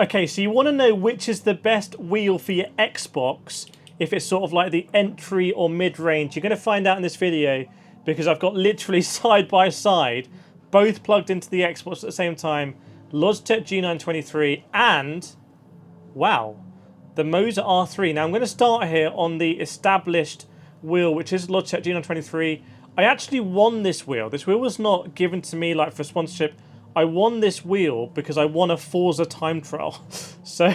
Okay, so you want to know which is the best wheel for your Xbox, if it's sort of like the entry or mid-range. You're going to find out in this video, because I've got literally side by side, both plugged into the Xbox at the same time, Logitech G923 and, wow, the Moza R3. Now I'm going to start here on the established wheel, which is Logitech G923. I actually won this wheel. This wheel was not given to me like for sponsorship. I won this wheel because I won a Forza time trial. So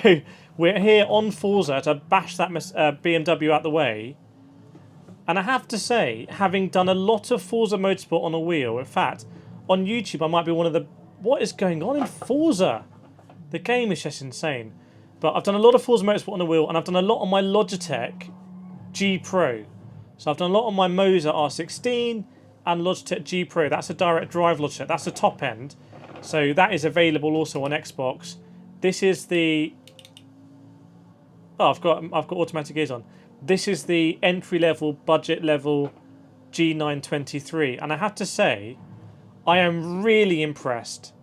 we're here on Forza to bash that BMW out the way. And I have to say, having done a lot of Forza Motorsport on a wheel, in fact, on YouTube I might be one of the... What is going on in Forza? The game is just insane. But I've done a lot of Forza Motorsport on a wheel, and I've done a lot on my Logitech G Pro. So I've done a lot on my Moza R16 and Logitech G Pro. That's a direct drive Logitech. That's the top end. So that is available also on Xbox. This is the... Oh, I've got automatic ears on. This is the entry-level, budget-level G923. And I have to say, I am really impressed.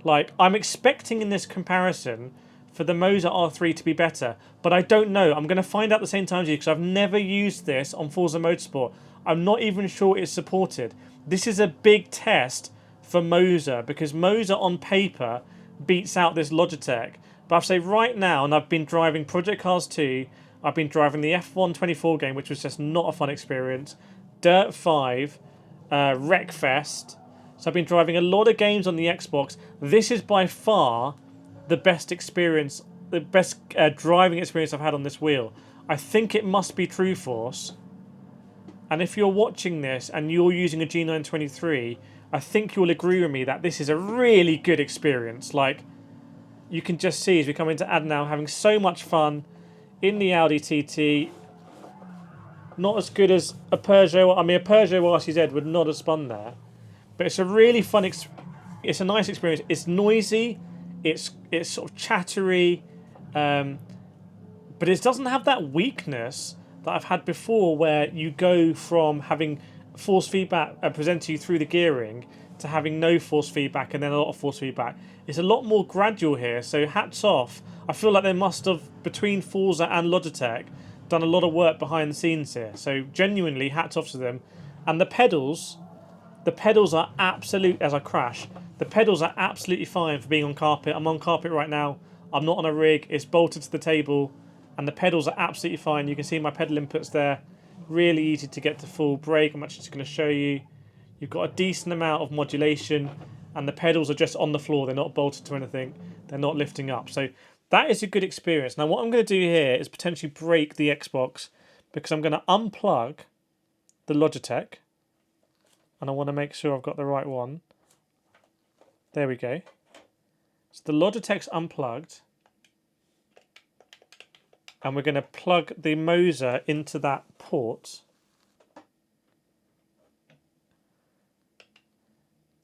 Like, I'm expecting in this comparison for the Moza R3 to be better. But I don't know. I'm going to find out at the same time as you, because I've never used this on Forza Motorsport. I'm not even sure it's supported. This is a big test for Moza, because Moza on paper beats out this Logitech. But I'll say right now, and I've been driving Project Cars 2, I've been driving the F1 24 game, which was just not a fun experience, Dirt 5, Wreckfest. So I've been driving a lot of games on the Xbox. This is by far the best experience, the best driving experience I've had on this wheel. I think it must be True Force. And if you're watching this and you're using a G923, I think you'll agree with me that this is a really good experience. Like, you can just see as we come into Adenau, having so much fun in the Audi TT. Not as good as a Peugeot. I mean, a Peugeot RCZ would not have spun there. But it's a really fun, it's a nice experience. It's noisy, it's sort of chattery, but it doesn't have that weakness that I've had before, where you go from having force feedback presented to you through the gearing to having no force feedback and then a lot of force feedback. It's a lot more gradual here, so hats off. I feel like they must have, between Forza and Logitech, done a lot of work behind the scenes here. So genuinely, hats off to them. And the pedals are absolute, as I crash, the pedals are absolutely fine for being on carpet. I'm on carpet right now. I'm not on a rig. It's bolted to the table. And the pedals are absolutely fine. You can see my pedal inputs there. Really easy to get to full brake. I'm actually just going to show you. You've got a decent amount of modulation. And the pedals are just on the floor. They're not bolted to anything. They're not lifting up. So that is a good experience. Now what I'm going to do here is potentially break the Xbox, because I'm going to unplug the Logitech. And I want to make sure I've got the right one. There we go. So the Logitech's unplugged. And we're going to plug the Moza into that port.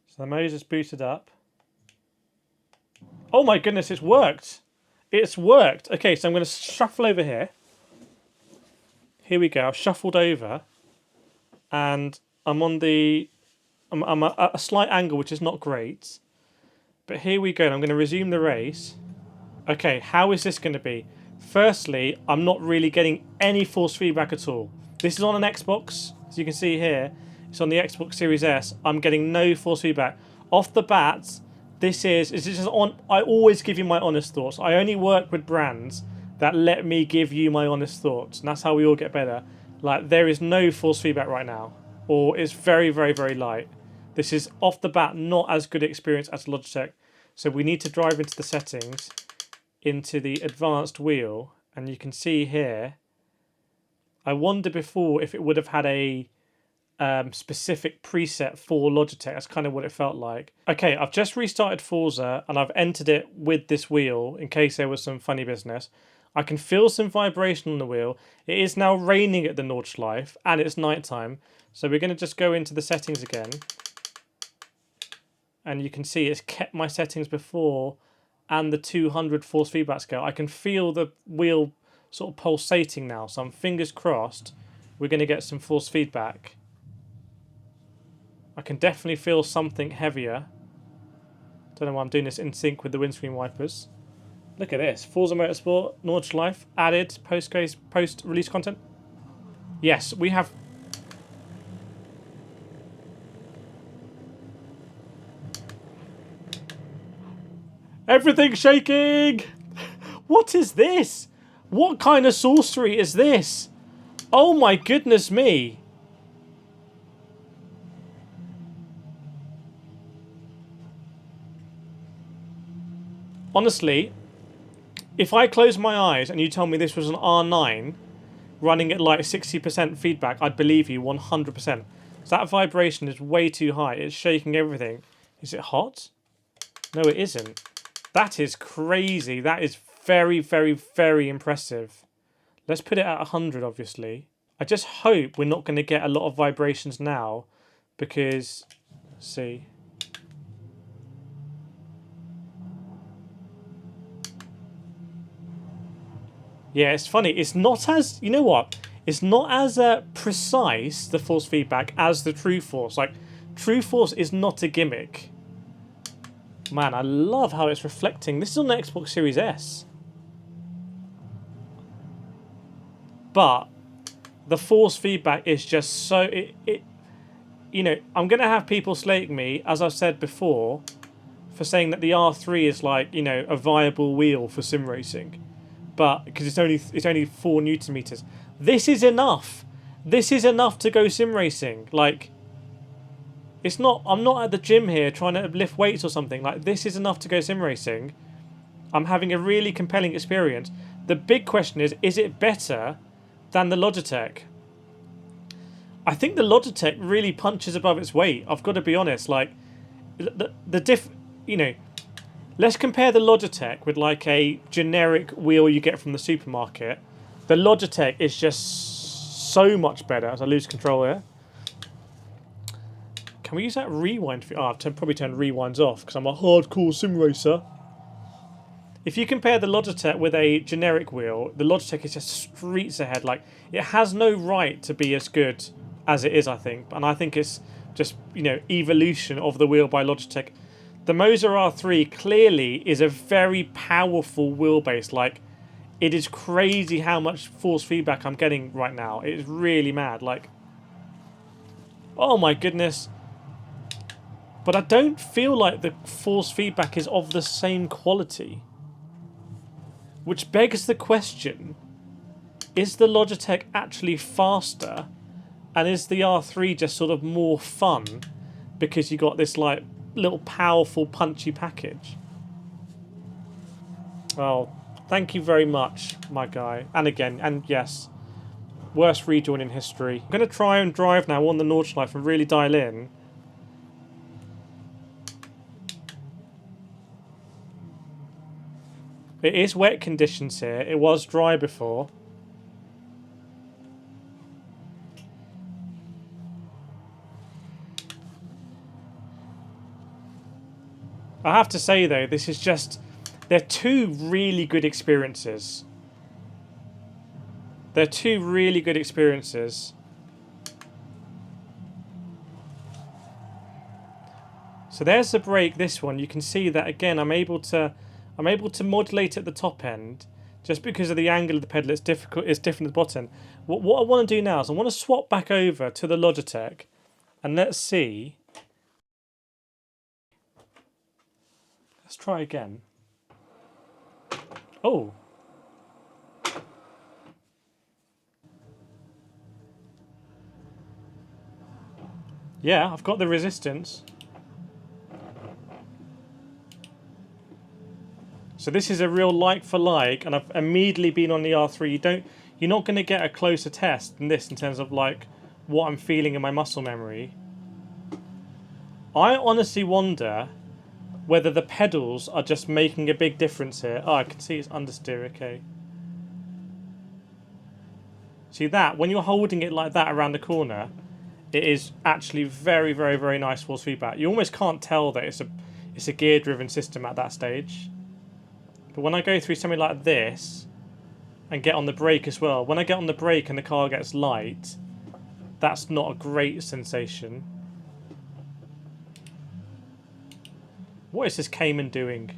So the Moza's booted up. Oh my goodness, it's worked. It's worked. Okay, so I'm going to shuffle over here. Here we go. I've shuffled over. And I'm on the... I'm at a slight angle, which is not great. But here we go. I'm going to resume the race. Okay, how is this going to be? Firstly, I'm not really getting any force feedback at all. This is on an Xbox. As you can see here, it's on the Xbox Series S. I'm getting no force feedback. Off the bat, this is just on... I always give you my honest thoughts. I only work with brands that let me give you my honest thoughts. And that's how we all get better. Like, there is no force feedback right now. Or it's very, very, very light. This is off the bat not as good experience as Logitech. So we need to drive into the settings, into the advanced wheel, and you can see here, I wonder before if it would have had a specific preset for Logitech. That's kind of what it felt like. Okay, I've just restarted Forza and I've entered it with this wheel in case there was some funny business. I can feel some vibration on the wheel. It is now raining at the Nordschleife and it's nighttime. So we're going to just go into the settings again. And you can see it's kept my settings before and the 200 force feedback scale. I can feel the wheel sort of pulsating now. So I'm fingers crossed we're going to get some force feedback. I can definitely feel something heavier. Don't know why I'm doing this in sync with the windscreen wipers. Look at this. Forza Motorsport, Launch Life, added, post-release content. Yes, we have... Everything's shaking! What is this? What kind of sorcery is this? Oh my goodness me. Honestly, if I close my eyes and you tell me this was an R9 running at like 60% feedback, I'd believe you 100%. So that vibration is way too high. It's shaking everything. Is it hot? No, it isn't. That is crazy. That is very, very, very impressive. Let's put it at 100, obviously. I just hope we're not going to get a lot of vibrations now because, let's see. Yeah, it's funny. It's not as, you know what? It's not as precise, the force feedback, as the true force. Like, true force is not a gimmick. Man, I love how it's reflecting. This is on the Xbox Series S. But the force feedback is just so... you know, I'm going to have people slating me, as I've said before, for saying that the R3 is like, you know, a viable wheel for sim racing. But because it's only 4 Newton meters. This is enough. This is enough to go sim racing. Like, it's not. I'm not at the gym here trying to lift weights or something. Like, this is enough to go sim racing. I'm having a really compelling experience. The big question is it better than the Logitech? I think the Logitech really punches above its weight. I've got to be honest. Like, you know. Let's compare the Logitech with like a generic wheel you get from the supermarket. The Logitech is just so much better. As I lose control here. Can we use that rewind? Oh, I've probably turned rewinds off because I'm a hardcore sim racer. If you compare the Logitech with a generic wheel, the Logitech is just streets ahead. Like, it has no right to be as good as it is, I think. And I think it's just, you know, evolution of the wheel by Logitech. The Moza R3 clearly is a very powerful wheelbase. Like, it is crazy how much force feedback I'm getting right now. It is really mad. Like, oh my goodness. But I don't feel like the force feedback is of the same quality. Which begs the question, is the Logitech actually faster? And is the R3 just sort of more fun because you got this, like, little powerful punchy package? Well, thank you very much, my guy. And again, and yes, worst rejoin in history. I'm going to try and drive now on the Nordschleife and really dial in. It is wet conditions here. It was dry before. I have to say, though, this is just... They're two really good experiences. They're two really good experiences. So there's the brake, this one. You can see that, again, I'm able to modulate at the top end. Just because of the angle of the pedal, it's different at the bottom. What I want to do now is I want to swap back over to the Logitech. And let's see... Let's try again. Oh. Yeah, I've got the resistance. So this is a real like for like, and I've immediately been on the R3. You're not going to get a closer test than this in terms of like what I'm feeling in my muscle memory. I honestly wonder whether the pedals are just making a big difference here. Oh, I can see it's understeer, okay. See that? When you're holding it like that around the corner, it is actually very, very, very nice force feedback. You almost can't tell that it's a gear-driven system at that stage. But when I go through something like this, and get on the brake as well, when I get on the brake and the car gets light, that's not a great sensation. What is this Cayman doing?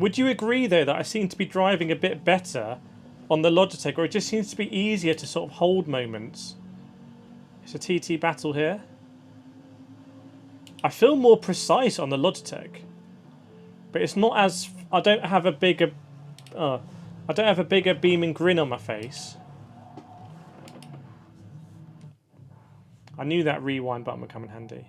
Would you agree, though, that I seem to be driving a bit better on the Logitech, or it just seems to be easier to sort of hold moments? It's a TT battle here. I feel more precise on the Logitech, but it's not as... I don't have a bigger beaming grin on my face. I knew that rewind button would come in handy.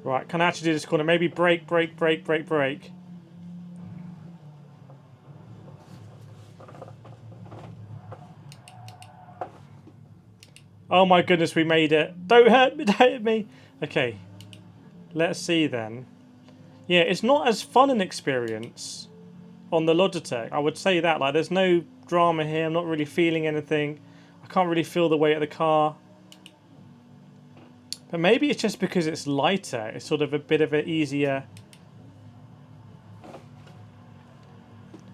Right, can I actually do this corner? Maybe brake, brake, brake, brake, brake. Oh my goodness, we made it. Don't hurt me, don't hit me. Okay, let's see then. Yeah, it's not as fun an experience on the Logitech. I would say that. Like, there's no drama here. I'm not really feeling anything. I can't really feel the weight of the car. But maybe it's just because it's lighter. It's sort of a bit of an easier...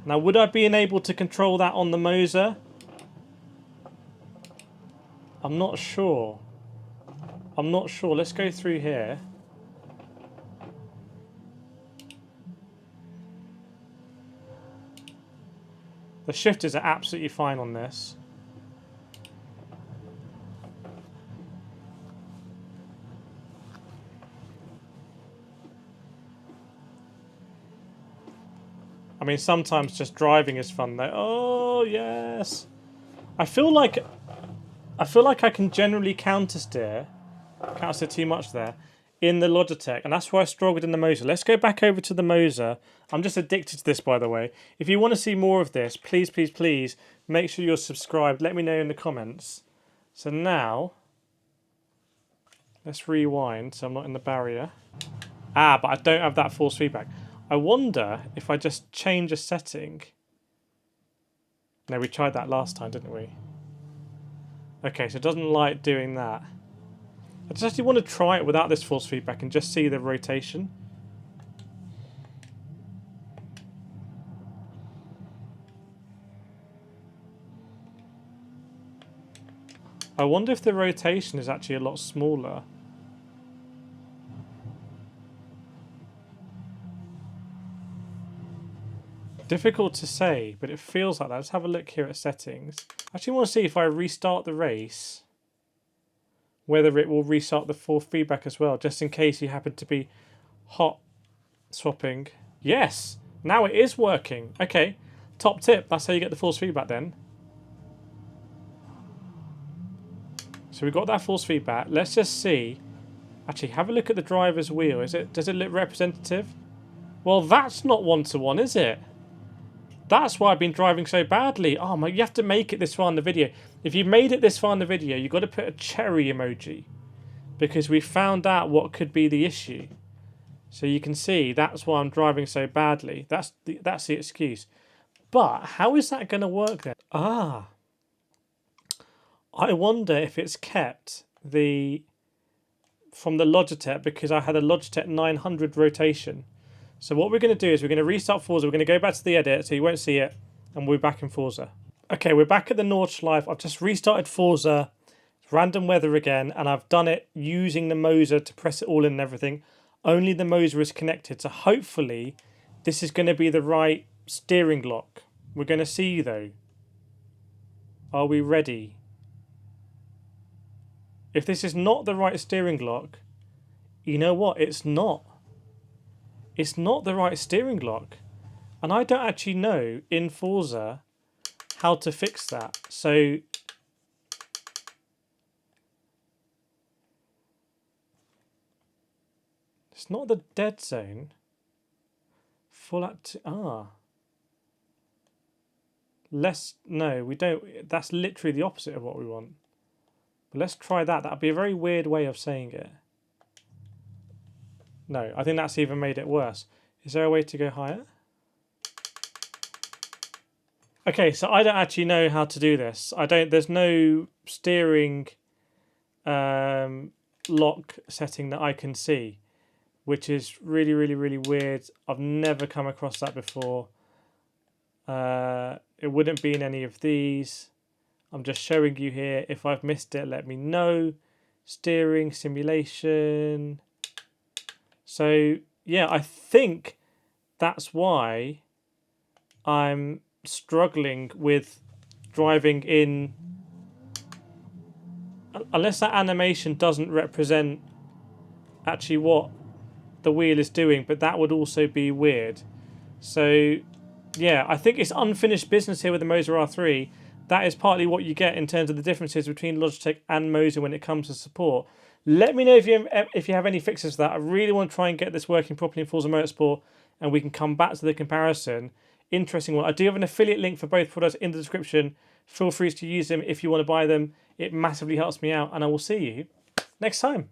Now, would I be able to control that on the Moza? I'm not sure. I'm not sure. Let's go through here. The shifters are absolutely fine on this. I mean, sometimes just driving is fun though. Oh, yes. I feel like I can generally countersteer too much there in the Logitech, and that's why I struggled in the Moza. Let's go back over to the Moza. I'm just addicted to this, by the way. If you want to see more of this, please, please, please make sure you're subscribed. Let me know in the comments. So now, let's rewind so I'm not in the barrier. Ah, but I don't have that force feedback. I wonder if I just change a setting. No, we tried that last time, didn't we? Okay, so it doesn't like doing that. I just actually want to try it without this force feedback and just see the rotation. I wonder if the rotation is actually a lot smaller. Difficult to say, but it feels like that. Let's have a look here at settings. I actually want to see if I restart the race, whether it will restart the force feedback as well, just in case you happen to be hot swapping. Yes, now it is working. Okay, top tip. That's how you get the force feedback then. So we've got that force feedback. Let's just see. Actually, have a look at the driver's wheel. Does it look representative? Well, that's not one-to-one, is it? That's why I've been driving so badly. Oh my, you have to make it this far in the video. If you made it this far in the video, you've got to put a cherry emoji, because we found out what could be the issue. So you can see that's why I'm driving so badly. That's the excuse. But how is that going to work then? Ah, I wonder if it's kept from the Logitech, because I had a Logitech 900 rotation. So what we're going to do is we're going to restart Forza. We're going to go back to the edit so you won't see it, and we'll be back in Forza. Okay, we're back at the Nordschleife. I've just restarted Forza. It's random weather again, and I've done it using the Moza to press it all in and everything. Only the Moza is connected, so hopefully this is going to be the right steering lock. We're going to see though. Are we ready? If this is not the right steering lock, you know what? It's not. It's not the right steering lock. And I don't actually know in Forza how to fix that. So it's not the dead zone. Full up to no, we don't. That's literally the opposite of what we want. But let's try that. That'd be a very weird way of saying it. No, I think that's even made it worse. Is there a way to go higher? Okay, so I don't actually know how to do this. There's no steering lock setting that I can see, which is really, really, really weird. I've never come across that before. It wouldn't be in any of these. I'm just showing you here. If I've missed it, let me know. Steering, simulation. So yeah, I think that's why I'm struggling with driving in, unless that animation doesn't represent actually what the wheel is doing, but that would also be weird. So yeah, I think it's unfinished business here with the Moza R3. That is partly what you get in terms of the differences between Logitech and Moza when it comes to support. Let me know if you have any fixes for that. I really want to try and get this working properly in Forza Motorsport, and we can come back to the comparison. Interesting one. I do have an affiliate link for both products in the description. Feel free to use them if you want to buy them. It massively helps me out, and I will see you next time.